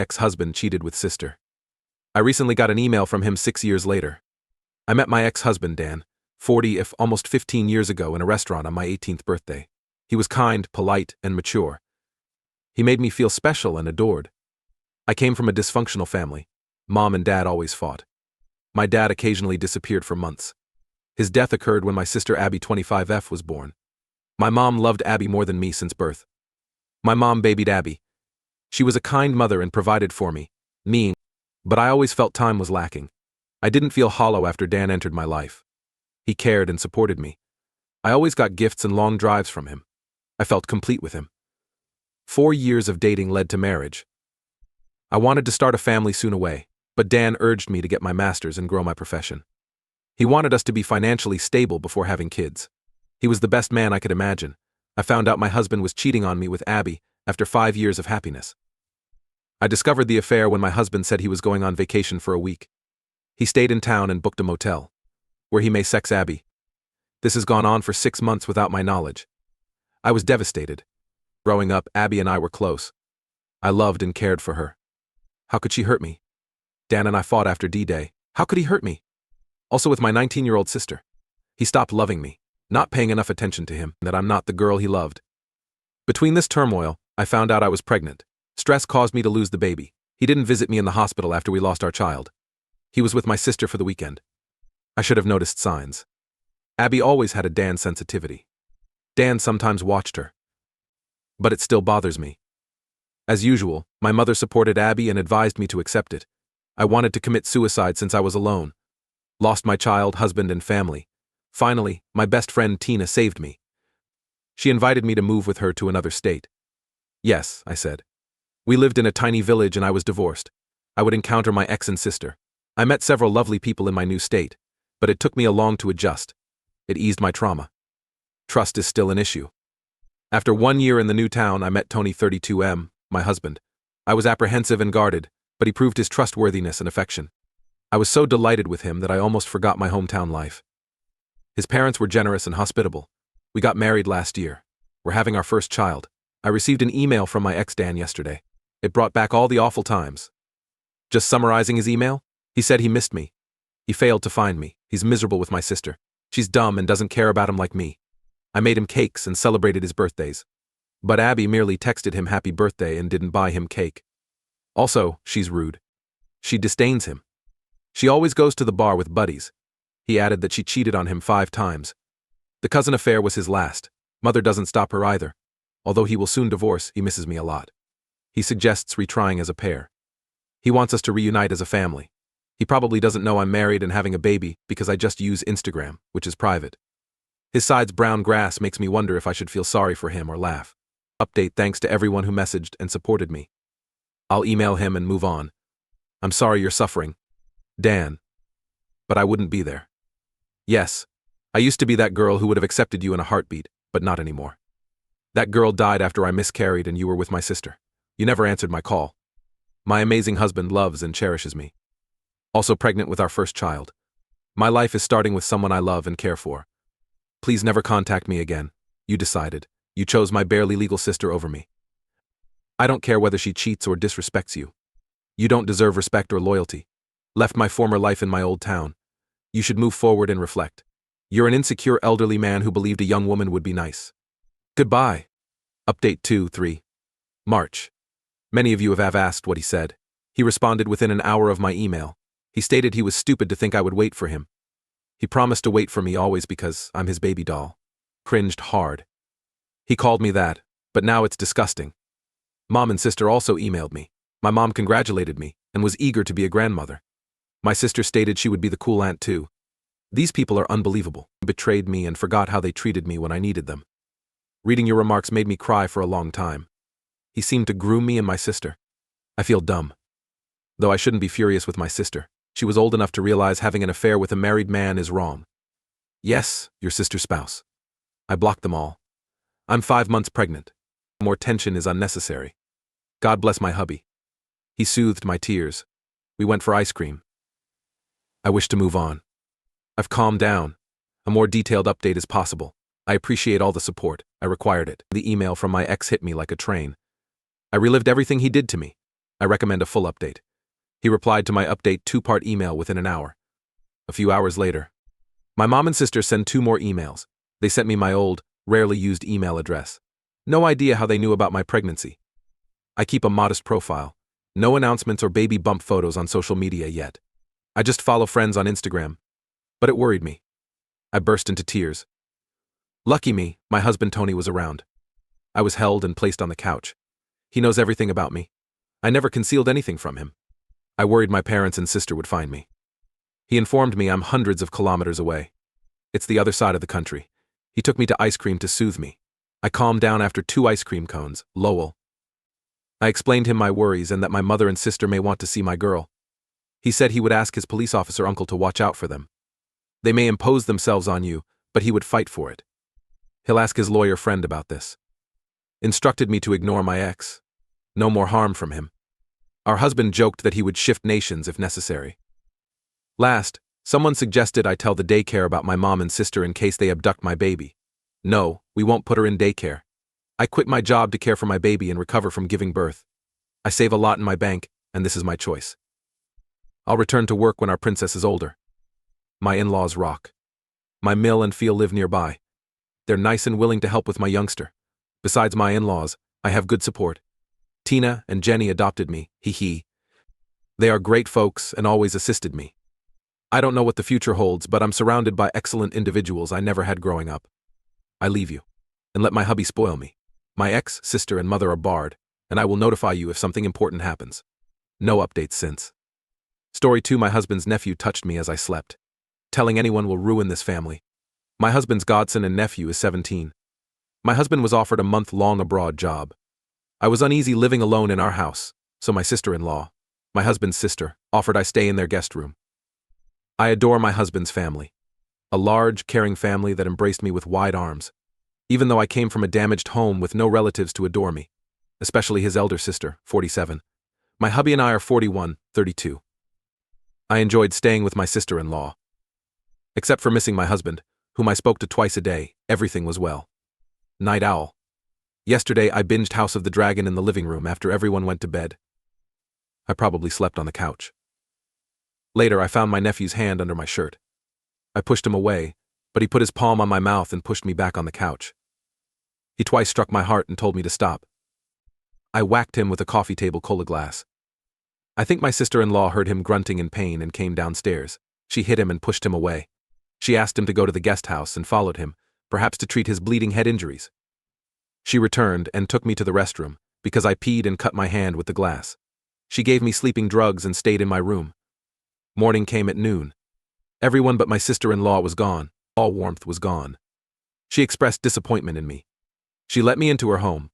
ex-husband cheated with sister. I recently got an email from him 6 years later. I met my ex-husband, Dan, 40 if almost 15 years ago in a restaurant on my 18th birthday. He was kind, polite, and mature. He made me feel special and adored. I came from a dysfunctional family. Mom and Dad always fought. My dad occasionally disappeared for months. His death occurred when my sister Abby 25F was born. My mom loved Abby more than me since birth. My mom babied Abby. She was a kind mother and provided for me, but I always felt time was lacking. I didn't feel hollow after Dan entered my life. He cared and supported me. I always got gifts and long drives from him. I felt complete with him. 4 years of dating led to marriage. I wanted to start a family soon away, but Dan urged me to get my master's and grow my profession. He wanted us to be financially stable before having kids. He was the best man I could imagine. I found out my husband was cheating on me with Abby after 5 years of happiness. I discovered the affair when my husband said he was going on vacation for a week. He stayed in town and booked a motel, where he may sex Abby. This has gone on for 6 months without my knowledge. I was devastated. Growing up, Abby and I were close. I loved and cared for her. How could she hurt me? Dan and I fought after D-Day. How could he hurt me? Also with my 19-year-old sister. He stopped loving me, not paying enough attention to him, that I'm not the girl he loved. Between this turmoil, I found out I was pregnant. Stress caused me to lose the baby. He didn't visit me in the hospital after we lost our child. He was with my sister for the weekend. I should have noticed signs. Abby always had a Dan sensitivity. Dan sometimes watched her. But it still bothers me. As usual, my mother supported Abby and advised me to accept it. I wanted to commit suicide since I was alone. Lost my child, husband, and family. Finally, my best friend Tina saved me. She invited me to move with her to another state. Yes, I said. We lived in a tiny village and I was divorced. I would encounter my ex and sister. I met several lovely people in my new state, but it took me a long to adjust. It eased my trauma. Trust is still an issue. After 1 year in the new town, I met Tony 32M, my husband. I was apprehensive and guarded, but he proved his trustworthiness and affection. I was so delighted with him that I almost forgot my hometown life. His parents were generous and hospitable. We got married last year. We're having our first child. I received an email from my ex Dan yesterday. It brought back all the awful times. Just summarizing his email, he said he missed me. He failed to find me. He's miserable with my sister. She's dumb and doesn't care about him like me. I made him cakes and celebrated his birthdays. But Abby merely texted him happy birthday and didn't buy him cake. Also, she's rude. She disdains him. She always goes to the bar with buddies. He added that she cheated on him 5 times. The cousin affair was his last. Mother doesn't stop her either. Although he will soon divorce, he misses me a lot. He suggests retrying as a pair. He wants us to reunite as a family. He probably doesn't know I'm married and having a baby because I just use Instagram, which is private. His side's brown grass makes me wonder if I should feel sorry for him or laugh. Update thanks to everyone who messaged and supported me. I'll email him and move on. I'm sorry you're suffering. Dan. But I wouldn't be there. Yes, I used to be that girl who would have accepted you in a heartbeat, but not anymore. That girl died after I miscarried and you were with my sister. You never answered my call. My amazing husband loves and cherishes me. Also pregnant with our first child. My life is starting with someone I love and care for. Please never contact me again. You decided. You chose my barely legal sister over me. I don't care whether she cheats or disrespects you. You don't deserve respect or loyalty. Left my former life in my old town. You should move forward and reflect. You're an insecure elderly man who believed a young woman would be nice. Goodbye. Update 2-3. March. Many of you have asked what he said. He responded within an hour of my email. He stated he was stupid to think I would wait for him. He promised to wait for me always because I'm his baby doll. Cringed hard. He called me that, but now it's disgusting. Mom and sister also emailed me. My mom congratulated me and was eager to be a grandmother. My sister stated she would be the cool aunt too. These people are unbelievable. They betrayed me and forgot how they treated me when I needed them. Reading your remarks made me cry for a long time. He seemed to groom me and my sister. I feel dumb. Though I shouldn't be furious with my sister. She was old enough to realize having an affair with a married man is wrong. Yes, your sister's spouse. I blocked them all. I'm 5 months pregnant. More tension is unnecessary. God bless my hubby. He soothed my tears. We went for ice cream. I wish to move on. I've calmed down. A more detailed update is possible. I appreciate all the support. I required it. The email from my ex hit me like a train. I relived everything he did to me. I recommend a full update. He replied to my update 2-part email within an hour. A few hours later, my mom and sister send 2 more emails. They sent me my old, rarely used email address. No idea how they knew about my pregnancy. I keep a modest profile. No announcements or baby bump photos on social media yet. I just follow friends on Instagram. But it worried me. I burst into tears. Lucky me, my husband Tony was around. I was held and placed on the couch. He knows everything about me. I never concealed anything from him. I worried my parents and sister would find me. He informed me I'm hundreds of kilometers away. It's the other side of the country. He took me to ice cream to soothe me. I calmed down after 2 ice cream cones, Lowell. I explained him my worries and that my mother and sister may want to see my girl. He said he would ask his police officer uncle to watch out for them. They may impose themselves on you, but he would fight for it. He'll ask his lawyer friend about this. Instructed me to ignore my ex. No more harm from him. Our husband joked that he would shift nations if necessary. Last, someone suggested I tell the daycare about my mom and sister in case they abduct my baby. No, we won't put her in daycare. I quit my job to care for my baby and recover from giving birth. I save a lot in my bank, and this is my choice. I'll return to work when our princess is older. My in-laws rock. My Mill and Feel live nearby. They're nice and willing to help with my youngster. Besides my in-laws, I have good support. Tina and Jenny adopted me, hee. They are great folks and always assisted me. I don't know what the future holds, but I'm surrounded by excellent individuals I never had growing up. I leave you, and let my hubby spoil me. My ex, sister, and mother are barred, and I will notify you if something important happens. No updates since. Story 2. My husband's nephew touched me as I slept. Telling anyone will ruin this family. My husband's godson and nephew is 17. My husband was offered a month-long abroad job. I was uneasy living alone in our house, so my sister-in-law, my husband's sister, offered I stay in their guest room. I adore my husband's family. A large, caring family that embraced me with wide arms. Even though I came from a damaged home with no relatives to adore me, especially his elder sister, 47. My hubby and I are 41, 32. I enjoyed staying with my sister-in-law. Except for missing my husband, whom I spoke to twice a day, everything was well. Night owl. Yesterday I binged House of the Dragon in the living room after everyone went to bed. I probably slept on the couch. Later I found my nephew's hand under my shirt. I pushed him away, but he put his palm on my mouth and pushed me back on the couch. He twice struck my heart and told me to stop. I whacked him with a coffee table cola glass. I think my sister-in-law heard him grunting in pain and came downstairs. She hit him and pushed him away. She asked him to go to the guest house and followed him, perhaps to treat his bleeding head injuries. She returned and took me to the restroom, because I peed and cut my hand with the glass. She gave me sleeping drugs and stayed in my room. Morning came at noon. Everyone but my sister-in-law was gone. All warmth was gone. She expressed disappointment in me. She let me into her home.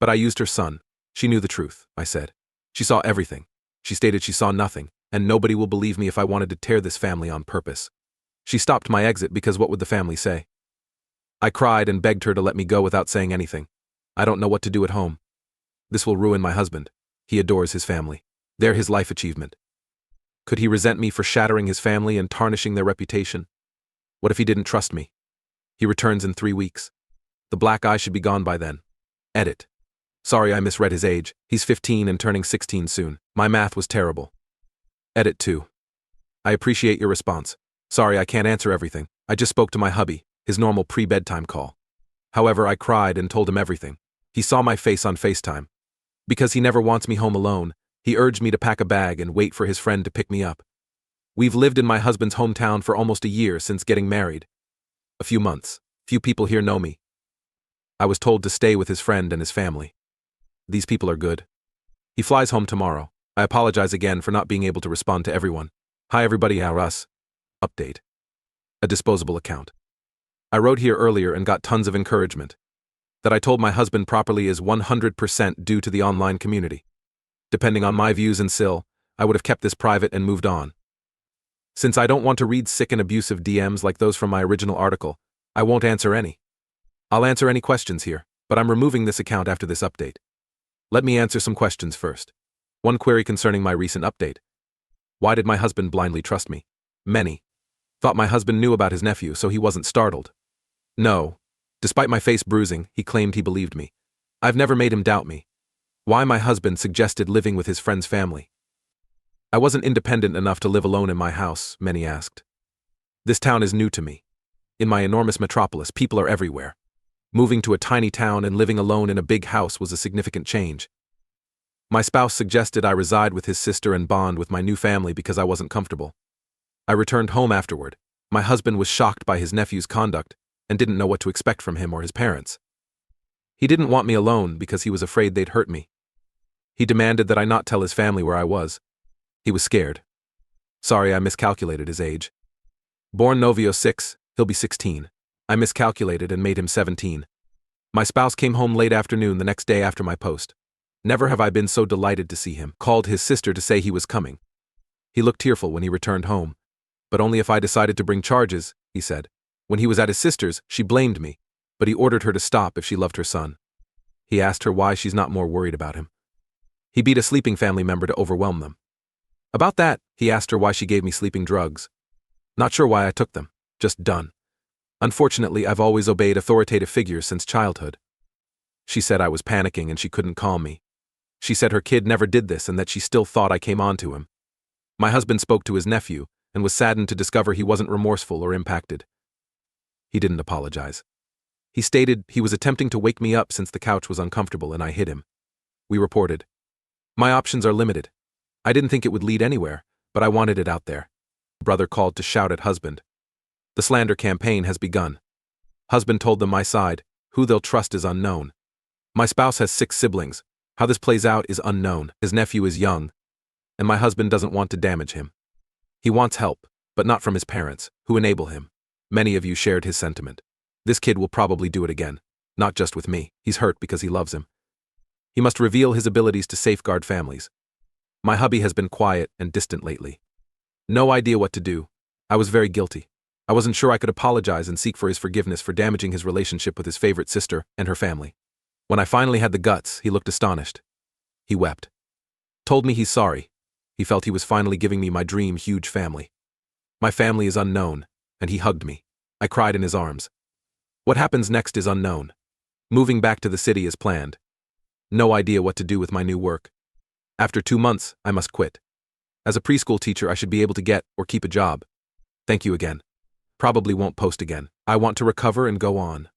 But I used her son. She knew the truth, I said. She saw everything. She stated she saw nothing, and nobody will believe me if I wanted to tear this family on purpose. She stopped my exit because what would the family say? I cried and begged her to let me go without saying anything. I don't know what to do at home. This will ruin my husband. He adores his family. They're his life achievement. Could he resent me for shattering his family and tarnishing their reputation? What if he didn't trust me? He returns in 3 weeks. The black eye should be gone by then. Edit. Sorry I misread his age. He's 15 and turning 16 soon. My math was terrible. Edit 2. I appreciate your response. Sorry I can't answer everything. I just spoke to my hubby, his normal pre-bedtime call. However, I cried and told him everything. He saw my face on FaceTime. Because he never wants me home alone, he urged me to pack a bag and wait for his friend to pick me up. We've lived in my husband's hometown for almost a year since getting married. A few months. Few people here know me. I was told to stay with his friend and his family. These people are good. He flies home tomorrow. I apologize again for not being able to respond to everyone. Hi everybody, how us? Update. A disposable account. I wrote here earlier and got tons of encouragement. That I told my husband properly is 100% due to the online community. Depending on my views and SIL, I would have kept this private and moved on. Since I don't want to read sick and abusive DMs like those from my original article, I won't answer any. I'll answer any questions here, but I'm removing this account after this update. Let me answer some questions first. One query concerning my recent update. Why did my husband blindly trust me? Many. Thought my husband knew about his nephew, so he wasn't startled. No. Despite my face bruising, he claimed he believed me. I've never made him doubt me. Why my husband suggested living with his friend's family. I wasn't independent enough to live alone in my house, many asked. This town is new to me. In my enormous metropolis, people are everywhere. Moving to a tiny town and living alone in a big house was a significant change. My spouse suggested I reside with his sister and bond with my new family because I wasn't comfortable. I returned home afterward. My husband was shocked by his nephew's conduct and didn't know what to expect from him or his parents. He didn't want me alone because he was afraid they'd hurt me. He demanded that I not tell his family where I was. He was scared. Sorry, I miscalculated his age. Born Novio 6, he'll be 16. I miscalculated and made him 17. My spouse came home late afternoon the next day after my post. Never have I been so delighted to see him. Called his sister to say he was coming. He looked tearful when he returned home. But only if I decided to bring charges, he said. When he was at his sister's, she blamed me, but he ordered her to stop if she loved her son. He asked her why she's not more worried about him. He beat a sleeping family member to overwhelm them. About that, he asked her why she gave me sleeping drugs. Not sure why I took them, just done. Unfortunately, I've always obeyed authoritative figures since childhood. She said I was panicking and she couldn't calm me. She said her kid never did this and that she still thought I came on to him. My husband spoke to his nephew and was saddened to discover he wasn't remorseful or impacted. He didn't apologize. He stated he was attempting to wake me up since the couch was uncomfortable and I hit him. We reported. My options are limited. I didn't think it would lead anywhere, but I wanted it out there. Brother called to shout at husband. The slander campaign has begun. Husband told them my side. Who they'll trust is unknown. My spouse has 6 siblings. How this plays out is unknown. His nephew is young, and my husband doesn't want to damage him. He wants help, but not from his parents, who enable him. Many of you shared his sentiment. This kid will probably do it again, not just with me. He's hurt because he loves him. He must reveal his abilities to safeguard families. My hubby has been quiet and distant lately. No idea what to do. I was very guilty. I wasn't sure I could apologize and seek for his forgiveness for damaging his relationship with his favorite sister and her family. When I finally had the guts, he looked astonished. He wept. Told me he's sorry. He felt he was finally giving me my dream huge family. My family is unknown, and he hugged me. I cried in his arms. What happens next is unknown. Moving back to the city is planned. No idea what to do with my new work. After 2 months, I must quit. As a preschool teacher, I should be able to get or keep a job. Thank you again. Probably won't post again. I want to recover and go on.